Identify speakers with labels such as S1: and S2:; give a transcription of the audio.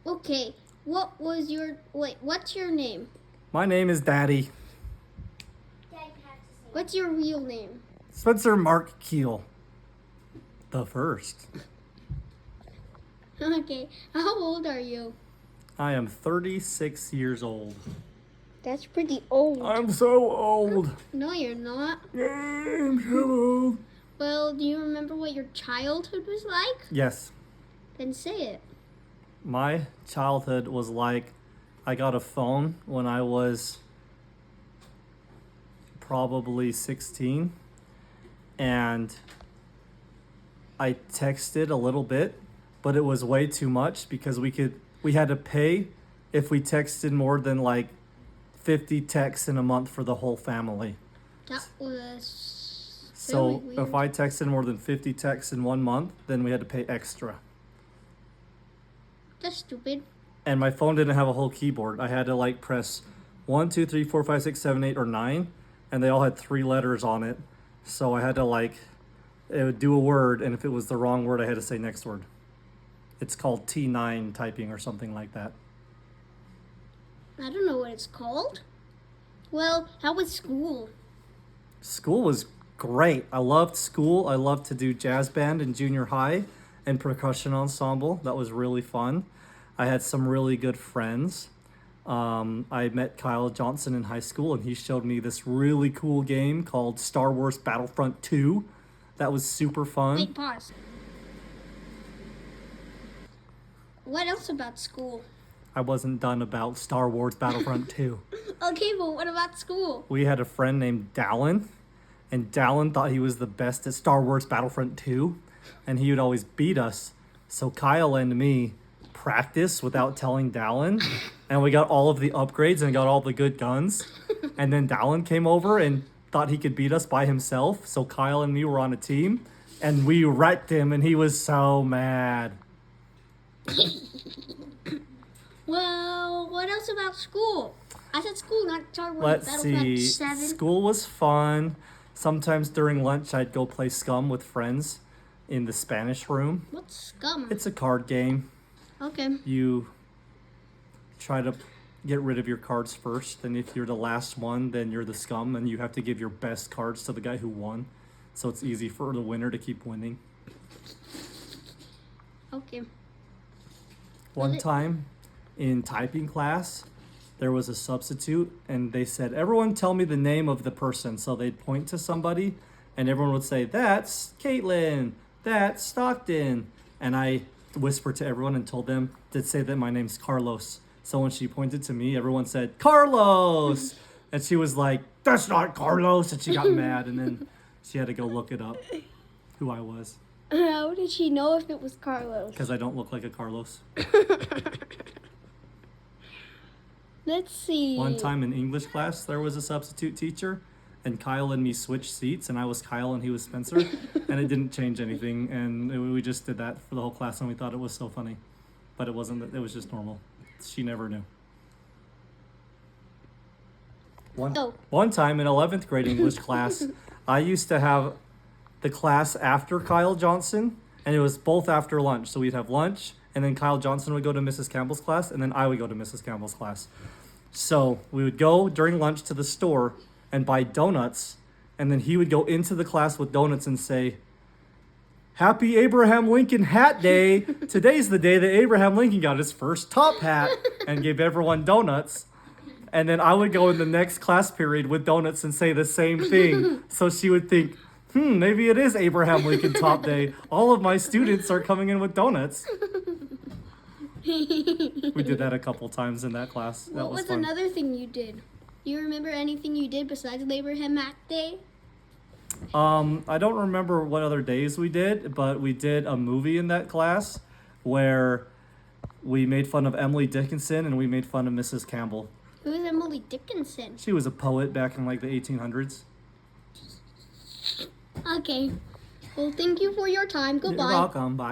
S1: Okay, what's your name?
S2: My name is Daddy.
S1: What's your real name?
S2: Spencer Mark Keel. The first.
S1: Okay, how old are you?
S2: I am 36 years old.
S1: That's pretty old.
S2: I'm so old.
S1: No, you're not.
S2: I'm so old.
S1: Well, do you remember what your childhood was like?
S2: Yes.
S1: Then say it.
S2: My childhood was like I got a phone when I was probably 16, and I texted a little bit, but it was way too much because we had to pay if we texted more than like 50 texts in a month for the whole family.
S1: That was
S2: So
S1: very weird.
S2: if I texted more than 50 texts in 1 month, then we had to pay extra.
S1: That's stupid.
S2: And my phone didn't have a whole keyboard. I had to like press 1, 2, 3, 4, 5, 6, 7, 8, or 9, and they all had 3 letters on it. So I had to it would do a word, and if it was the wrong word, I had to say next word. It's called T9 typing or something like that.
S1: I don't know what it's called. Well, how was school?
S2: School was great. I loved school. I loved to do jazz band in junior high and percussion ensemble. That was really fun. I had some really good friends. I met Kyle Johnson in high school, and he showed me this really cool game called Star Wars Battlefront 2. That was super fun.
S1: Wait, pause. What else about school?
S2: I wasn't done about Star Wars Battlefront 2.
S1: Okay, but what about school?
S2: We had a friend named Dallin, and Dallin thought he was the best at Star Wars Battlefront 2, and he would always beat us. So Kyle and me practiced without telling Dallin, and we got all of the upgrades and got all the good guns. And then Dallin came over and thought he could beat us by himself, so Kyle and me were on a team, and we wrecked him, and he was so mad.
S1: Well, what else about school? I said school, not Star Wars
S2: Let's
S1: Battlefront
S2: see.
S1: 7.
S2: School was fun. Sometimes during lunch, I'd go play Scum with friends in the Spanish room.
S1: What's scum?
S2: It's a card game.
S1: Okay.
S2: You try to get rid of your cards first, and if you're the last one, then you're the scum, and you have to give your best cards to the guy who won. So it's easy for the winner to keep winning.
S1: Okay.
S2: One time in typing class, there was a substitute, and they said, everyone tell me the name of the person. So they'd point to somebody, and everyone would say, that's Caitlin, that's Stockton. And I whispered to everyone and told them to say that my name's Carlos. So when she pointed to me, everyone said, Carlos! And she was like, that's not Carlos! And she got mad, and then she had to go look it up, who I was.
S1: How did she know if it was Carlos?
S2: Because I don't look like a Carlos.
S1: Let's see.
S2: One time in English class, there was a substitute teacher, and Kyle and me switched seats, and I was Kyle and he was Spencer, and it didn't change anything, and we just did that for the whole class, and we thought it was so funny. But it wasn't, it was just normal. She never knew. One time in 11th grade English class, I used to have the class after Kyle Johnson, and it was both after lunch. So we'd have lunch, and then Kyle Johnson would go to Mrs. Campbell's class, and then I would go to Mrs. Campbell's class. So we would go during lunch to the store and buy donuts, and then he would go into the class with donuts and say, Happy Abraham Lincoln Hat Day. Today's the day that Abraham Lincoln got his first top hat, and gave everyone donuts. And then I would go in the next class period with donuts and say the same thing. So she would think, maybe it is Abraham Lincoln Top Day. All of my students are coming in with donuts. We did that a couple times in that class. That
S1: What was
S2: fun.
S1: another thing you did? Do you remember anything you did besides Abraham Mac Day?
S2: I don't remember what other days we did, but we did a movie in that class where we made fun of Emily Dickinson and we made fun of Mrs. Campbell.
S1: Who is Emily Dickinson?
S2: She was a poet back in like the 1800s.
S1: Okay. Well, thank you for your time. Goodbye.
S2: You're welcome. Bye.